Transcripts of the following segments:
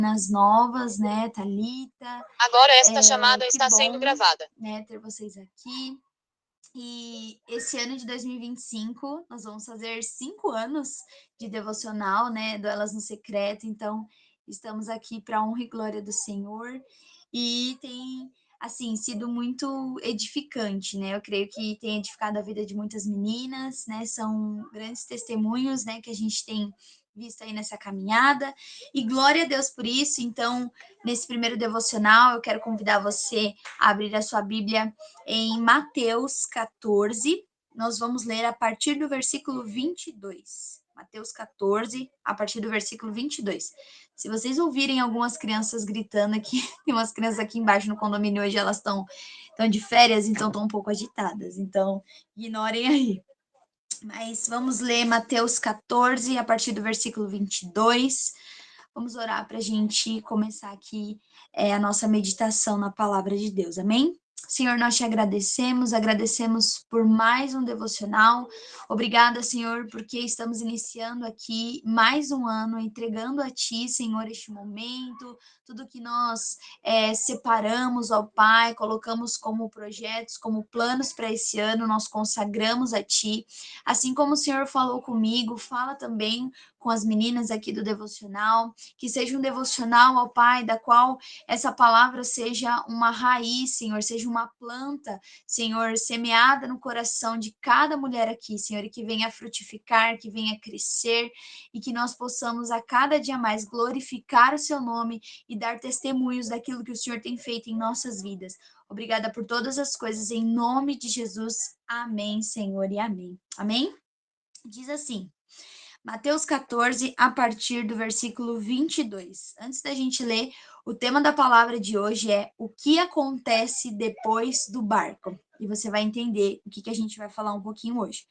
Nas novas, né, Thalita. Agora esta chamada Que está sendo bom, gravada. né, ter vocês aqui. E esse ano de 2025, nós vamos fazer 5 anos de devocional, né, do Elas no Secreto. Então, estamos aqui para a honra e glória do Senhor. E tem, assim, sido muito edificante, né? Eu creio que tem edificado a vida de muitas meninas, né? São grandes testemunhos, né, que a gente tem visto aí nessa caminhada. E glória a Deus por isso. Então, nesse primeiro devocional, eu quero convidar você a abrir a sua Bíblia em Mateus 14. Nós vamos ler a partir do versículo 22. Mateus 14, a partir do versículo 22. Se vocês ouvirem algumas crianças gritando aqui, tem umas crianças aqui embaixo no condomínio hoje, elas estão de férias, então estão um pouco agitadas. Então, ignorem aí. Mas vamos ler Mateus 14, a partir do versículo 22. Vamos orar para a gente começar aqui a nossa meditação na palavra de Deus, amém? Senhor, nós te agradecemos por mais um devocional. Obrigada, Senhor, porque estamos iniciando aqui mais um ano, entregando a Ti, Senhor, este momento, tudo que nós separamos ao Pai, colocamos como projetos, como planos para esse ano, nós consagramos a Ti. Assim como o Senhor falou comigo, fala também com as meninas aqui do devocional, que seja um devocional ao Pai, da qual essa palavra seja uma raiz, Senhor, seja uma planta, Senhor, semeada no coração de cada mulher aqui, Senhor, e que venha frutificar, que venha crescer, e que nós possamos a cada dia mais glorificar o seu nome e dar testemunhos daquilo que o Senhor tem feito em nossas vidas. Obrigada por todas as coisas, em nome de Jesus. Amém, Senhor, e amém. Amém? Diz assim, Mateus 14, a partir do versículo 22. Antes da gente ler, o tema da palavra de hoje é o que acontece depois do barco. E você vai entender o que a gente vai falar um pouquinho hoje.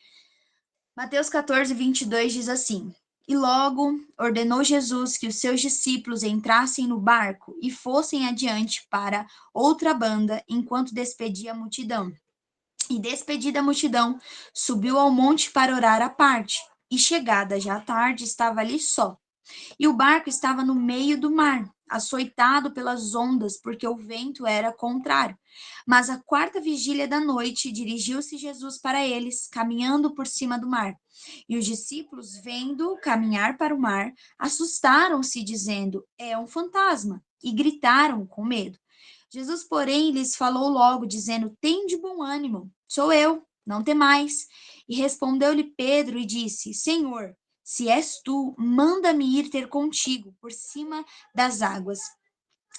Mateus 14, 22 diz assim, e logo ordenou Jesus que os seus discípulos entrassem no barco e fossem adiante para outra banda, enquanto despedia a multidão. E despedida a multidão, subiu ao monte para orar à parte. E chegada já à tarde, estava ali só. E o barco estava no meio do mar, açoitado pelas ondas, porque o vento era contrário. Mas à quarta vigília da noite, dirigiu-se Jesus para eles, caminhando por cima do mar. E os discípulos, vendo-o caminhar para o mar, assustaram-se, dizendo, é um fantasma, e gritaram com medo. Jesus, porém, lhes falou logo, dizendo, tende bom ânimo, sou eu, não temais. E respondeu-lhe Pedro e disse, Senhor, se és tu, manda-me ir ter contigo por cima das águas.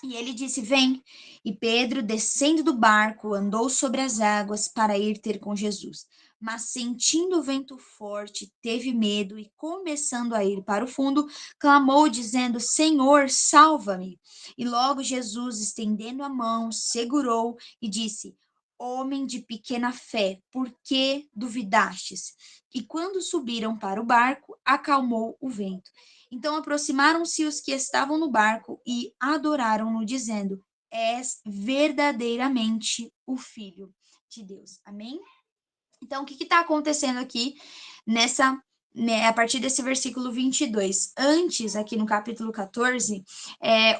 E ele disse, vem. E Pedro, descendo do barco, andou sobre as águas para ir ter com Jesus. Mas sentindo o vento forte, teve medo e, começando a ir para o fundo, clamou, dizendo, Senhor, salva-me. E logo Jesus, estendendo a mão, segurou e disse, homem de pequena fé, por que duvidastes? E quando subiram para o barco, acalmou o vento. Então aproximaram-se os que estavam no barco e adoraram-no, dizendo, és verdadeiramente o Filho de Deus. Amém? Então, o que está acontecendo aqui nessa, né, a partir desse versículo 22? Antes, aqui no capítulo 14,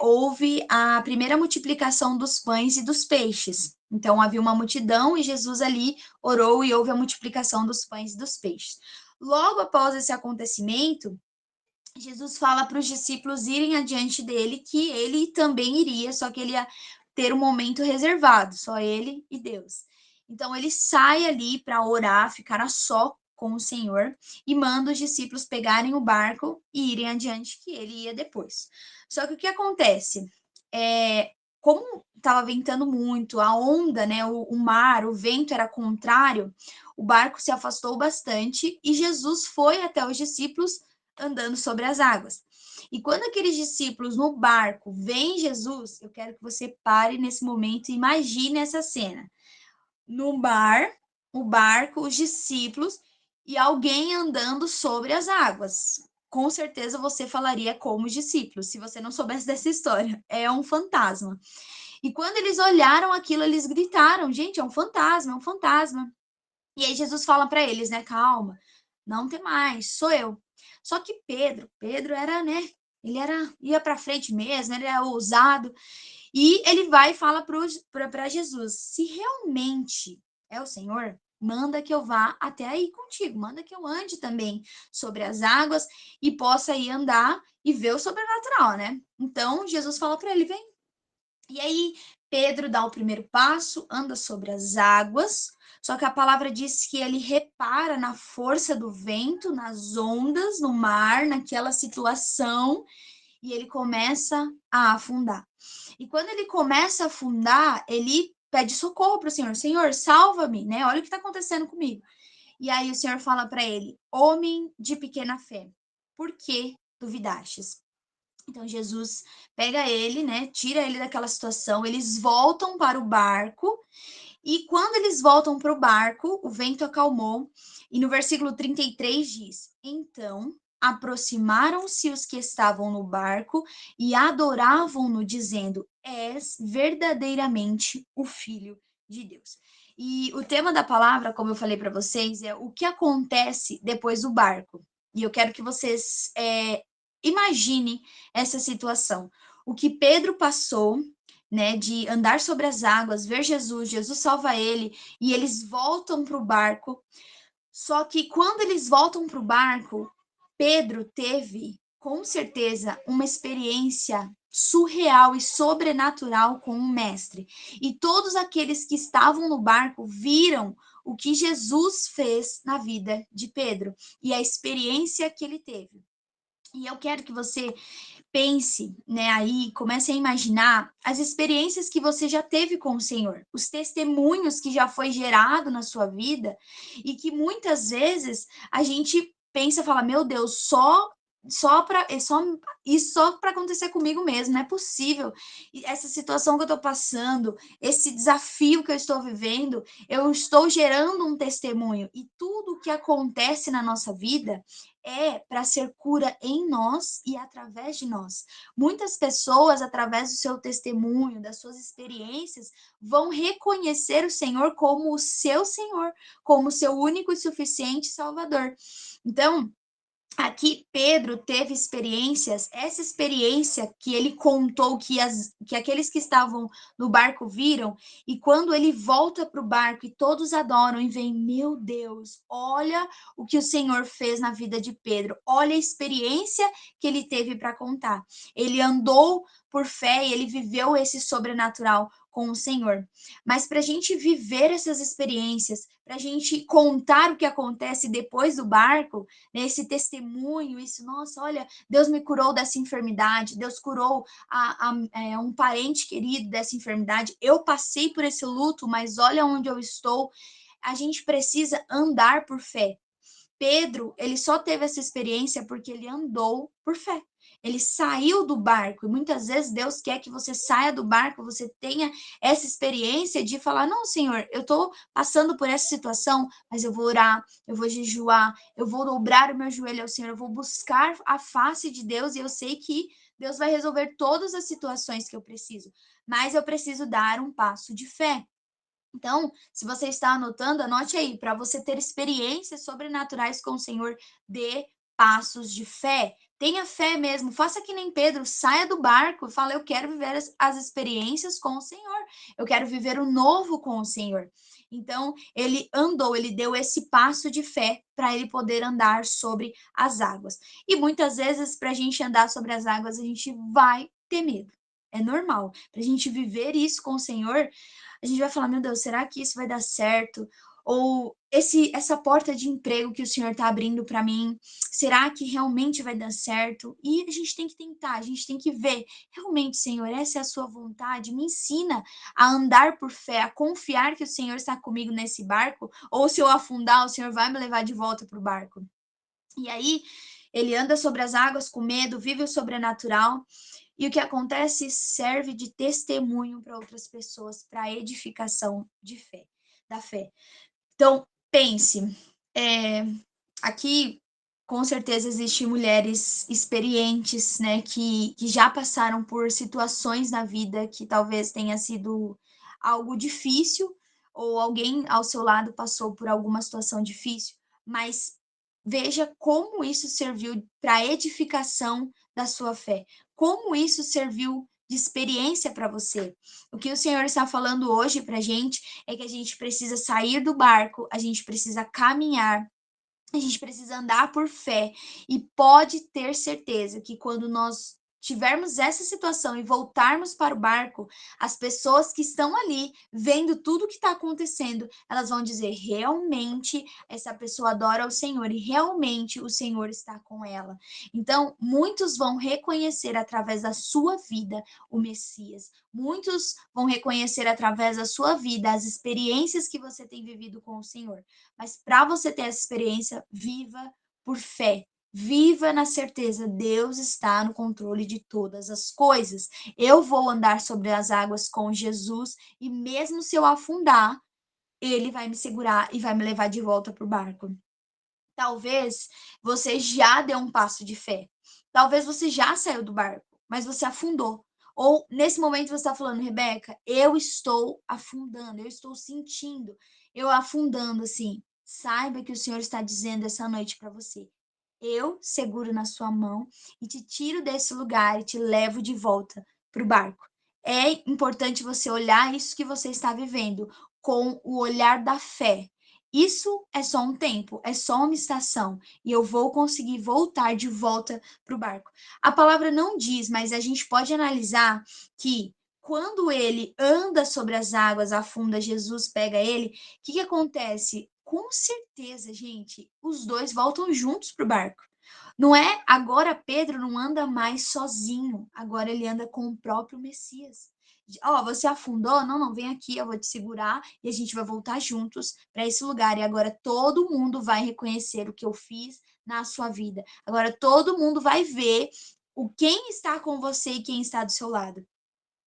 houve a primeira multiplicação dos pães e dos peixes. Então, havia uma multidão e Jesus ali orou e houve a multiplicação dos pães e dos peixes. Logo após esse acontecimento, Jesus fala para os discípulos irem adiante dele, que ele também iria, só que ele ia ter um momento reservado, só ele e Deus. Então ele sai ali para orar, ficar a só com o Senhor e manda os discípulos pegarem o barco e irem adiante, que ele ia depois. Só que o que acontece? Como estava ventando muito, a onda, né, o mar, o vento era contrário, o barco se afastou bastante e Jesus foi até os discípulos andando sobre as águas. E quando aqueles discípulos no barco veem Jesus, eu quero que você pare nesse momento e imagine essa cena. No mar, o barco, os discípulos e alguém andando sobre as águas. Com certeza você falaria como os discípulos, se você não soubesse dessa história. É um fantasma. E quando eles olharam aquilo, eles gritaram, gente, é um fantasma, é um fantasma. E aí Jesus fala para eles, né, calma, não tem mais, sou eu. Só que Pedro era, né, Ele ia para frente mesmo, ele era ousado. E ele vai e fala para Jesus: se realmente é o Senhor, manda que eu vá até aí contigo, manda que eu ande também sobre as águas e possa ir andar e ver o sobrenatural, né? Então Jesus fala para ele: vem. E aí Pedro dá o primeiro passo, anda sobre as águas, só que a palavra diz que ele repara na força do vento, nas ondas, no mar, naquela situação, e ele começa a afundar. E quando ele começa a afundar, ele pede socorro para o Senhor. Senhor, salva-me, né? Olha o que está acontecendo comigo. E aí o Senhor fala para ele: homem de pequena fé, por que duvidastes? Então Jesus pega ele, né? Tira ele daquela situação. Eles voltam para o barco. E quando eles voltam para o barco, o vento acalmou. E no versículo 33 diz: então aproximaram-se os que estavam no barco e adoravam-no, dizendo: és verdadeiramente o Filho de Deus. E o tema da palavra, como eu falei para vocês, é o que acontece depois do barco. E eu quero que vocês imaginem essa situação. O que Pedro passou, né, de andar sobre as águas, ver Jesus, Jesus salva ele, e eles voltam para o barco. Só que quando eles voltam para o barco, Pedro teve, com certeza, uma experiência surreal e sobrenatural com o mestre. E todos aqueles que estavam no barco viram o que Jesus fez na vida de Pedro e a experiência que ele teve. E eu quero que você pense, né, aí, comece a imaginar as experiências que você já teve com o Senhor, os testemunhos que já foi gerado na sua vida e que muitas vezes a gente pensa, fala, meu Deus, só para acontecer comigo mesmo, não é possível. E essa situação que eu estou passando, esse desafio que eu estou vivendo, eu estou gerando um testemunho e tudo que acontece na nossa vida é para ser cura em nós e através de nós. Muitas pessoas, através do seu testemunho, das suas experiências, vão reconhecer o Senhor como o seu Senhor, como o seu único e suficiente Salvador. Então, aqui Pedro teve experiências, essa experiência que ele contou que aqueles que estavam no barco viram, e quando ele volta para o barco e todos adoram e veem, meu Deus, olha o que o Senhor fez na vida de Pedro, olha a experiência que ele teve para contar. Ele andou por fé e ele viveu esse sobrenatural com o Senhor. Mas para a gente viver essas experiências, para a gente contar o que acontece depois do barco, esse testemunho, isso, nossa, olha, Deus me curou dessa enfermidade, Deus curou um parente querido dessa enfermidade, eu passei por esse luto, mas olha onde eu estou. A gente precisa andar por fé. Pedro, ele só teve essa experiência porque ele andou por fé. Ele saiu do barco. E muitas vezes Deus quer que você saia do barco, você tenha essa experiência de falar: não, Senhor, eu estou passando por essa situação, mas eu vou orar, eu vou jejuar, eu vou dobrar o meu joelho ao Senhor, eu vou buscar a face de Deus e eu sei que Deus vai resolver todas as situações que eu preciso. Mas eu preciso dar um passo de fé. Então, se você está anotando, anote aí, para você ter experiências sobrenaturais com o Senhor, dê passos de fé. Tenha fé mesmo, faça que nem Pedro, saia do barco e fala: eu quero viver as experiências com o Senhor, eu quero viver o novo com o Senhor. Então, ele andou, ele deu esse passo de fé para ele poder andar sobre as águas. E muitas vezes, para a gente andar sobre as águas, a gente vai ter medo. É normal. Para a gente viver isso com o Senhor, a gente vai falar: meu Deus, será que isso vai dar certo? Ou essa porta de emprego que o Senhor está abrindo para mim, será que realmente vai dar certo? E a gente tem que tentar, a gente tem que ver, realmente, Senhor, essa é a sua vontade? Me ensina a andar por fé, a confiar que o Senhor está comigo nesse barco, ou se eu afundar, o Senhor vai me levar de volta para o barco. E aí, ele anda sobre as águas com medo, vive o sobrenatural, e o que acontece serve de testemunho para outras pessoas, para edificação de fé, da fé. Então, pense, aqui com certeza existem mulheres experientes, né, que já passaram por situações na vida que talvez tenha sido algo difícil, ou alguém ao seu lado passou por alguma situação difícil, mas veja como isso serviu para a edificação da sua fé? Como isso serviu de experiência para você? O que o Senhor está falando hoje para a gente é que a gente precisa sair do barco, a gente precisa caminhar, a gente precisa andar por fé e pode ter certeza que quando nós tivermos essa situação e voltarmos para o barco, as pessoas que estão ali vendo tudo que está acontecendo, elas vão dizer: realmente essa pessoa adora o Senhor e realmente o Senhor está com ela. Então, muitos vão reconhecer através da sua vida o Messias. Muitos vão reconhecer através da sua vida as experiências que você tem vivido com o Senhor. Mas para você ter essa experiência, viva por fé. Viva na certeza, Deus está no controle de todas as coisas. Eu vou andar sobre as águas com Jesus e mesmo se eu afundar, ele vai me segurar e vai me levar de volta para o barco. Talvez você já deu um passo de fé. Talvez você já saiu do barco, mas você afundou. Ou nesse momento você está falando: Rebeca, eu estou afundando, eu estou sentindo, eu afundando assim. Saiba que o Senhor está dizendo essa noite para você: eu seguro na sua mão e te tiro desse lugar e te levo de volta para o barco. É importante você olhar isso que você está vivendo com o olhar da fé. Isso é só um tempo, é só uma estação e eu vou conseguir voltar de volta para o barco. A palavra não diz, mas a gente pode analisar que quando ele anda sobre as águas, afunda, Jesus pega ele, o que acontece? Com certeza, gente, os dois voltam juntos para o barco. Não é? Agora Pedro não anda mais sozinho, agora ele anda com o próprio Messias. Ó, você afundou? Não, não, vem aqui, eu vou te segurar e a gente vai voltar juntos para esse lugar. E agora todo mundo vai reconhecer o que eu fiz na sua vida. Agora todo mundo vai ver o quem está com você e quem está do seu lado.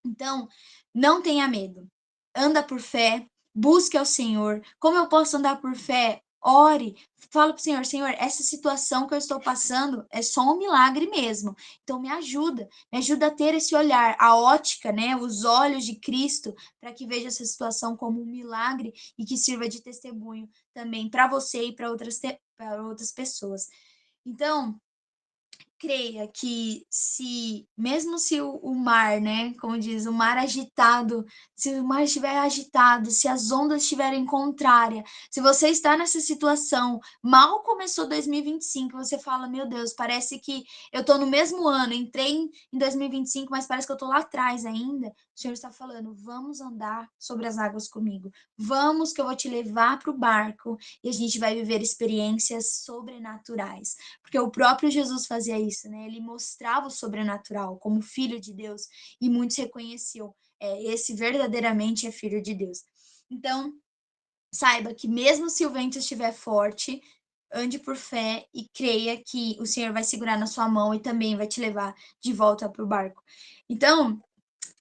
Então, não tenha medo. Anda por fé, busque ao Senhor. Como eu posso andar por fé? Ore, fala para o Senhor: Senhor, essa situação que eu estou passando é só um milagre mesmo. Então me ajuda a ter esse olhar, a ótica, né, os olhos de Cristo, para que veja essa situação como um milagre e que sirva de testemunho também para você e para outras pessoas. Então, creia que se, mesmo se o mar, né, como diz, o mar agitado, se o mar estiver agitado, se as ondas estiverem contrárias, se você está nessa situação, mal começou 2025, você fala: meu Deus, parece que eu estou no mesmo ano, entrei em 2025, mas parece que eu estou lá atrás ainda. O Senhor está falando: vamos andar sobre as águas comigo, vamos que eu vou te levar para o barco e a gente vai viver experiências sobrenaturais. Porque o próprio Jesus fazia isso, né? Ele mostrava o sobrenatural como filho de Deus e muitos reconheciam, esse verdadeiramente é filho de Deus. Então, saiba que mesmo se o vento estiver forte, ande por fé e creia que o Senhor vai segurar na sua mão e também vai te levar de volta para o barco. Então,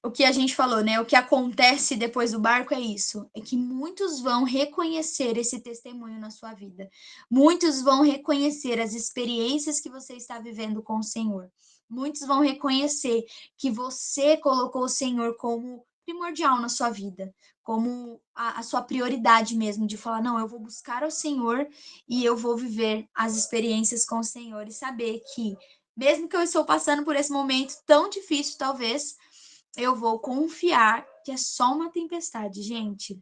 o que a gente falou, né? O que acontece depois do barco é isso, é que muitos vão reconhecer esse testemunho na sua vida. Muitos vão reconhecer as experiências que você está vivendo com o Senhor. Muitos vão reconhecer que você colocou o Senhor como primordial na sua vida, como a sua prioridade mesmo, de falar: não, eu vou buscar o Senhor e eu vou viver as experiências com o Senhor e saber que, mesmo que eu estou passando por esse momento tão difícil, talvez, eu vou confiar que é só uma tempestade, gente.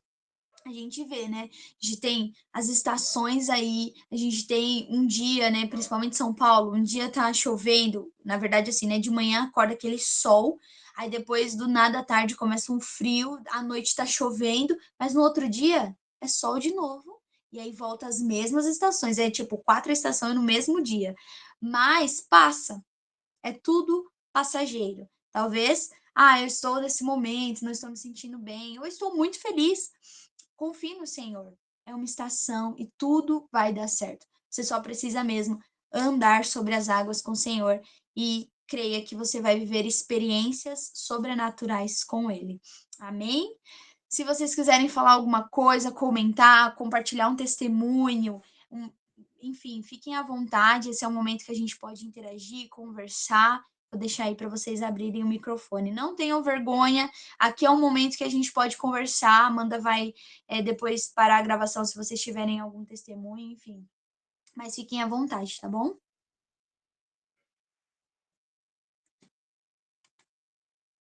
A gente vê, né? A gente tem as estações aí, a gente tem um dia, né? Principalmente São Paulo, um dia tá chovendo, na verdade, assim, né? De manhã acorda aquele sol, aí depois do nada à tarde começa um frio, à noite tá chovendo, mas no outro dia é sol de novo, e aí volta as mesmas estações, é tipo 4 estações no mesmo dia. Mas passa, é tudo passageiro. Talvez, eu estou nesse momento, não estou me sentindo bem, eu estou muito feliz. Confie no Senhor. É uma estação e tudo vai dar certo. Você só precisa mesmo andar sobre as águas com o Senhor e creia que você vai viver experiências sobrenaturais com Ele. Amém? Se vocês quiserem falar alguma coisa, comentar, compartilhar um testemunho, enfim, fiquem à vontade. Esse é o momento que a gente pode interagir, conversar. Vou deixar aí para vocês abrirem o microfone. Não tenham vergonha. Aqui é um momento que a gente pode conversar. A Amanda vai depois parar a gravação se vocês tiverem algum testemunho, enfim. Mas fiquem à vontade, tá bom?